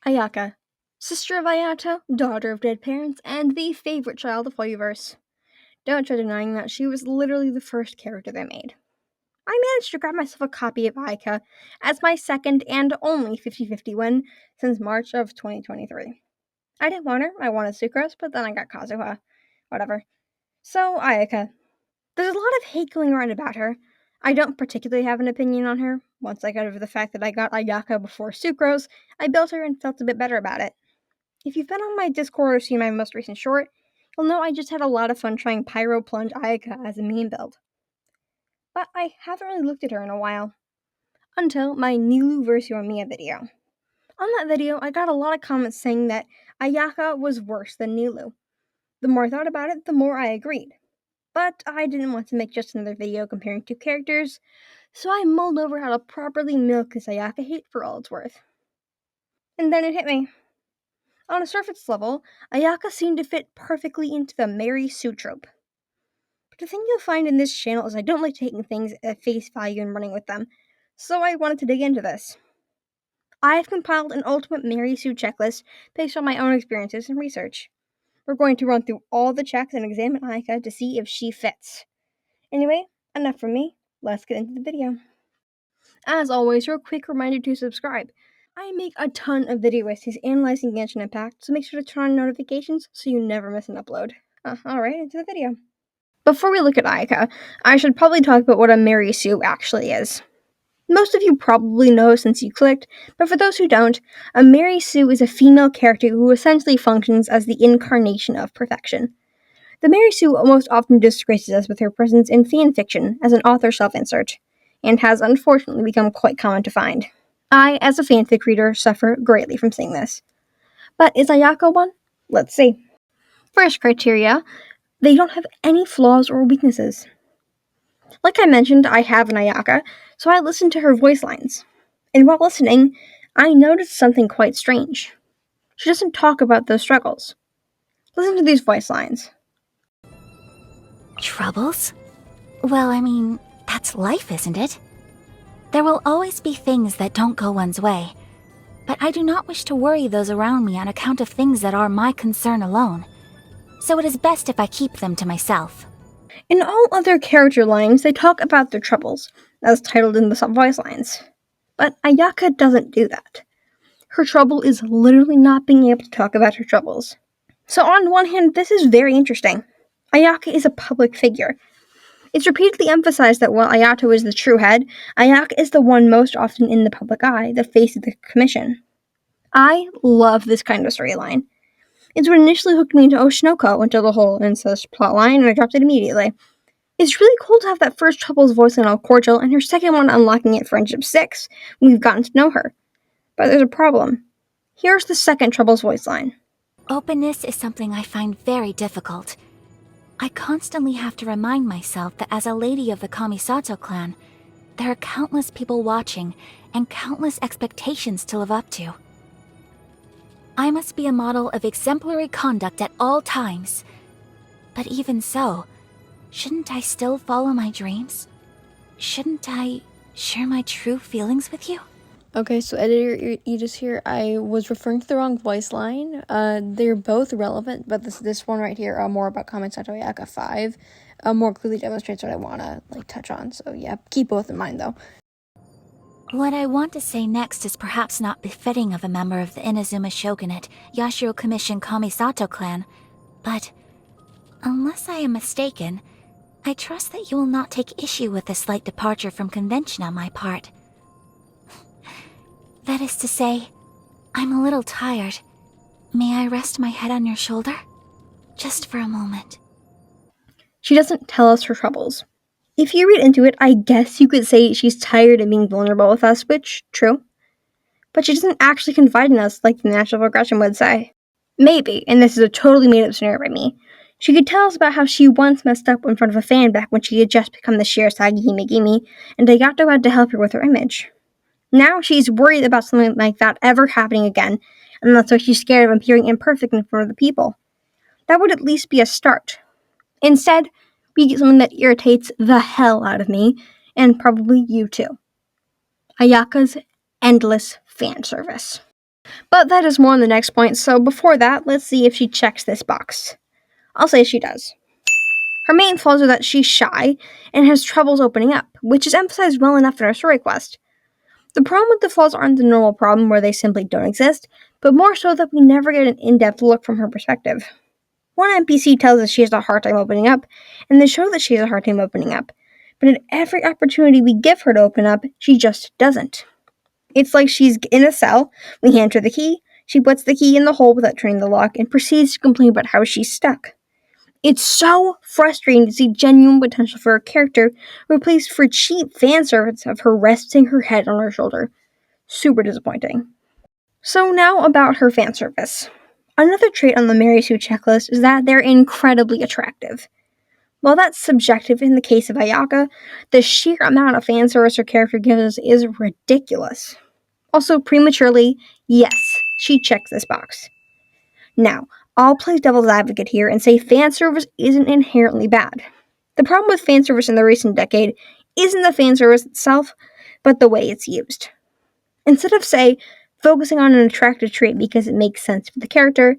Ayaka, sister of Ayato, daughter of dead parents, and the favorite child of Hoyoverse. Don't try denying that she was literally the first character they made. I managed to grab myself a copy of Ayaka as my second and only 50/50 win since March of 2023. I didn't want her, I wanted Sucrose, but then I got Kazuha. Whatever. So, Ayaka. There's a lot of hate going around about her. I don't particularly have an opinion on her. Once I got over the fact that I got Ayaka before Sucrose, I built her and felt a bit better about it. If you've been on my Discord or seen my most recent short, you'll know I just had a lot of fun trying Pyro Plunge Ayaka as a meme build. But I haven't really looked at her in a while. Until my Nilu vs. Yoimiya video. On that video, I got a lot of comments saying that Ayaka was worse than Nilu. The more I thought about it, the more I agreed. But I didn't want to make just another video comparing two characters, so I mulled over how to properly milk this Ayaka hate for all it's worth. And then it hit me. On a surface level, Ayaka seemed to fit perfectly into the Mary Sue trope. But the thing you'll find in this channel is I don't like taking things at face value and running with them, so I wanted to dig into this. I have compiled an ultimate Mary Sue checklist based on my own experiences and research. We're going to run through all the checks and examine Ayaka to see if she fits. Anyway, enough from me. Let's get into the video. As always, your quick reminder to subscribe. I make a ton of video essays analyzing Genshin Impact, so make sure to turn on notifications so you never miss an upload. Alright, into the video. Before we look at Ayaka, I should probably talk about what a Mary Sue actually is. Most of you probably know since you clicked, but for those who don't, a Mary Sue is a female character who essentially functions as the incarnation of perfection. The Mary Sue most often disgraces us with her presence in fanfiction as an author self-insert, and has unfortunately become quite common to find. I, as a fanfic reader, suffer greatly from seeing this. But is Ayaka one? Let's see. First criteria, they don't have any flaws or weaknesses. Like I mentioned, I have an Ayaka, so I listened to her voice lines. And while listening, I noticed something quite strange. She doesn't talk about those struggles. Listen to these voice lines. Troubles? Well, I mean, that's life, isn't it? There will always be things that don't go one's way, but I do not wish to worry those around me on account of things that are my concern alone. So it is best if I keep them to myself. In all other character lines, they talk about their troubles, as titled in the voice lines. But Ayaka doesn't do that. Her trouble is literally not being able to talk about her troubles. So on one hand, this is very interesting. Ayaka is a public figure. It's repeatedly emphasized that while Ayato is the true head, Ayaka is the one most often in the public eye, the face of the commission. I love this kind of storyline. It's what initially hooked me into Oshinoko until the whole incest plotline, and I dropped it immediately. It's really cool to have that first Trouble's voice line all cordial, and her second one unlocking at Friendship 6, when we've gotten to know her. But there's a problem. Here's the second Trouble's voice line. Openness is something I find very difficult. I constantly have to remind myself that as a lady of the Kamisato clan, there are countless people watching and countless expectations to live up to. I must be a model of exemplary conduct at all times. But even so, shouldn't I still follow my dreams? Shouldn't I share my true feelings with you? Okay, so editor Edis here. I was referring to the wrong voice line. They're both relevant, but this one right here, more about Kamisato Ayaka 5, more clearly demonstrates what I want to touch on. So yeah, keep both in mind though. What I want to say next is perhaps not befitting of a member of the Inazuma Shogunate, Yashiro Commission Kamisato clan, but unless I am mistaken, I trust that you will not take issue with a slight departure from convention on my part. That is to say, I'm a little tired. May I rest my head on your shoulder? Just for a moment. She doesn't tell us her troubles. If you read into it, I guess you could say she's tired of being vulnerable with us, which, true. But she doesn't actually confide in us like the natural progression would say. Maybe, and this is a totally made-up scenario by me, she could tell us about how she once messed up in front of a fan back when she had just become the Shirasagi Himegimi, and Daigato had to help her with her image. Now she's worried about something like that ever happening again, and that's why she's scared of appearing imperfect in front of the people. That would at least be a start. Instead, we get something that irritates the hell out of me, and probably you too. Ayaka's endless fan service. But that is more on the next point, so before that, let's see if she checks this box. I'll say she does. Her main flaws are that she's shy and has troubles opening up, which is emphasized well enough in her story quest. The problem with the flaws aren't the normal problem where they simply don't exist, but more so that we never get an in-depth look from her perspective. One NPC tells us she has a hard time opening up, and they show that she has a hard time opening up, but at every opportunity we give her to open up, she just doesn't. It's like she's in a cell, we hand her the key, she puts the key in the hole without turning the lock, and proceeds to complain about how she's stuck. It's so frustrating to see genuine potential for a character replaced for cheap fan service of her resting her head on her shoulder. Super disappointing. So now about her fan service. Another trait on the Mary Sue checklist is that they're incredibly attractive. While that's subjective in the case of Ayaka, the sheer amount of fan service her character gives us is ridiculous. Also, prematurely, yes, she checks this box. Now, I'll play devil's advocate here and say fan service isn't inherently bad. The problem with fan service in the recent decade isn't the fan service itself, but the way it's used. Instead of, say, focusing on an attractive trait because it makes sense for the character,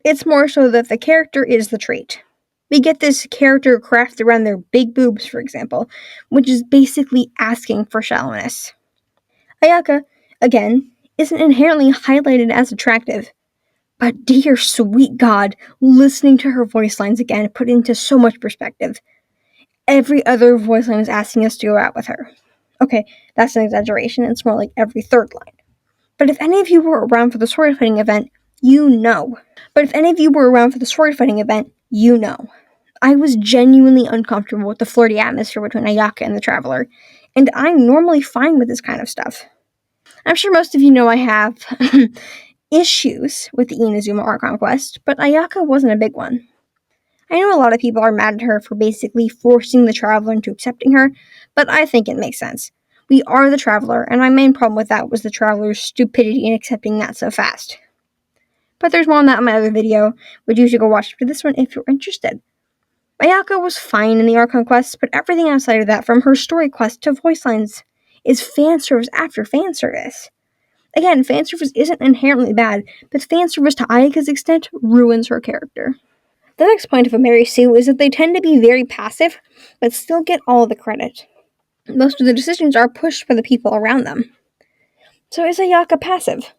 it's more so that the character is the trait. We get this character crafted around their big boobs, for example, which is basically asking for shallowness. Ayaka, again, isn't inherently highlighted as attractive, but dear sweet God, listening to her voice lines again put into so much perspective. Every other voice line is asking us to go out with her. Okay, that's an exaggeration, it's more like every third line. But if any of you were around for the sword fighting event, you know. I was genuinely uncomfortable with the flirty atmosphere between Ayaka and the Traveler, and I'm normally fine with this kind of stuff. I'm sure most of you know I have issues with the Inazuma Archon quest, but Ayaka wasn't a big one. I know a lot of people are mad at her for basically forcing the Traveler into accepting her, but I think it makes sense. We are the Traveler, and my main problem with that was the Traveler's stupidity in accepting that so fast. But there's more on that in my other video, which you should go watch after this one if you're interested. Ayaka was fine in the Archon quest, but everything outside of that, from her story quest to voice lines, is fan service after fan service. Again, fan service isn't inherently bad, but fan service to Ayaka's extent ruins her character. The next point of a Mary Sue is that they tend to be very passive, but still get all the credit. Most of the decisions are pushed by the people around them. So is Ayaka passive?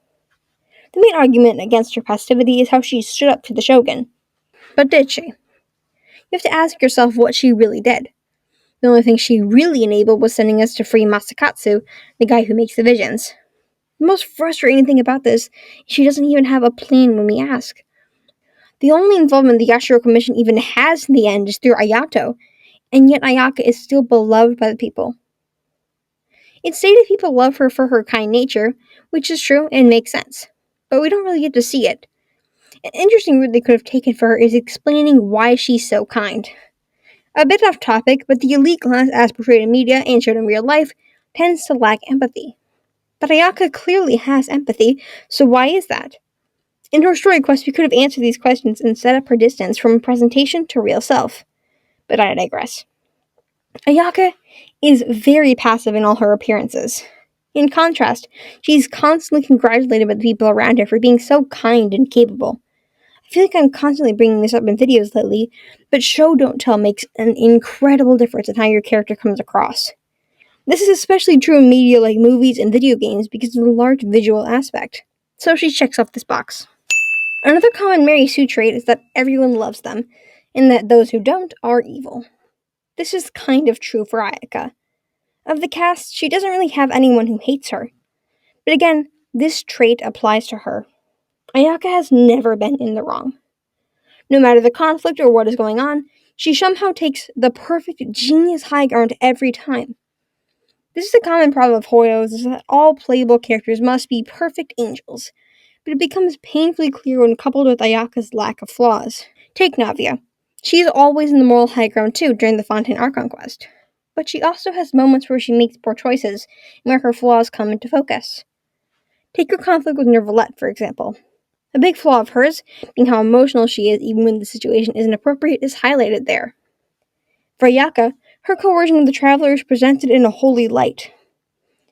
The main argument against her passivity is how she stood up to the Shogun. But did she? You have to ask yourself what she really did. The only thing she really enabled was sending us to free Masakatsu, the guy who makes the visions. The most frustrating thing about this is she doesn't even have a plan when we ask. The only involvement the Yashiro Commission even has in the end is through Ayato, and yet Ayaka is still beloved by the people. It's stated people love her for her kind nature, which is true and makes sense, but we don't really get to see it. An interesting route they could have taken for her is explaining why she's so kind. A bit off topic, but the elite class, as portrayed in media and showed in real life, tends to lack empathy. But Ayaka clearly has empathy, so why is that? In her story quest, we could have answered these questions and set up her distance from presentation to real self. But I digress. Ayaka is very passive in all her appearances. In contrast, she's constantly congratulated by the people around her for being so kind and capable. I feel like I'm constantly bringing this up in videos lately, but show don't tell makes an incredible difference in how your character comes across. This is especially true in media like movies and video games because of the large visual aspect. So she checks off this box. Another common Mary Sue trait is that everyone loves them, and that those who don't are evil. This is kind of true for Ayaka. Of the cast, she doesn't really have anyone who hates her. But again, this trait applies to her. Ayaka has never been in the wrong. No matter the conflict or what is going on, she somehow takes the perfect genius high ground every time. This is a common problem of Hoyos, is that all playable characters must be perfect angels, but it becomes painfully clear when coupled with Ayaka's lack of flaws. Take Navia. She's always in the moral high ground too during the Fontaine Archon quest, but she also has moments where she makes poor choices and where her flaws come into focus. Take her conflict with Nervalette, for example. A big flaw of hers, being how emotional she is even when the situation isn't appropriate, is highlighted there. For Ayaka, her coercion of the Traveler is presented in a holy light.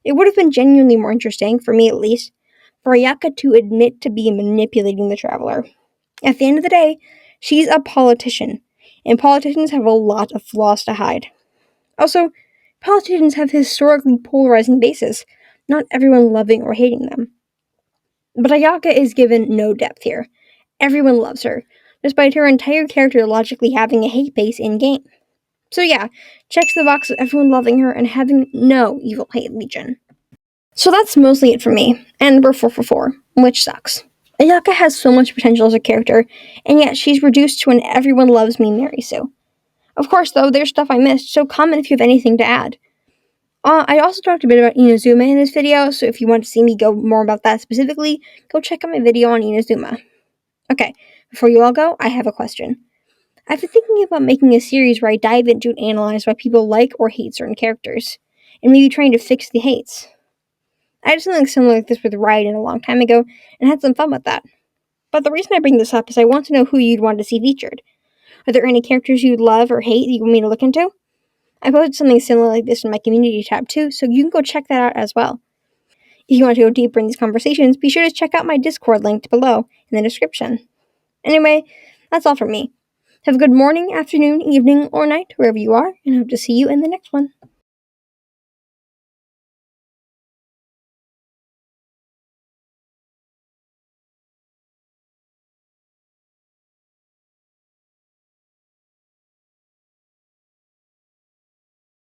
It would have been genuinely more interesting, for me at least, for Ayaka to admit to be manipulating the traveler. At the end of the day, she's a politician, and politicians have a lot of flaws to hide. Also, politicians have historically polarizing bases, not everyone loving or hating them. But Ayaka is given no depth here. Everyone loves her, despite her entire character logically having a hate base in game. So yeah, checks the box of everyone loving her and having no evil hate legion. So that's mostly it for me, and we're 4 for 4, which sucks. Ayaka has so much potential as a character, and yet she's reduced to an everyone loves me Mary Sue. Of course, though, there's stuff I missed, so comment if you have anything to add. I also talked a bit about Inazuma in this video, so if you want to see me go more about that specifically, go check out my video on Inazuma. Okay, before you all go, I have a question. I've been thinking about making a series where I dive into and analyze why people like or hate certain characters, and maybe trying to fix the hates. I did something similar like this with Raiden a long time ago, and had some fun with that. But the reason I bring this up is I want to know who you'd want to see featured. Are there any characters you'd love or hate that you want me to look into? I posted something similar like this in my community tab too, so you can go check that out as well. If you want to go deeper in these conversations, be sure to check out my Discord linked below in the description. Anyway, that's all from me. Have a good morning, afternoon, evening, or night, wherever you are, and I hope to see you in the next one.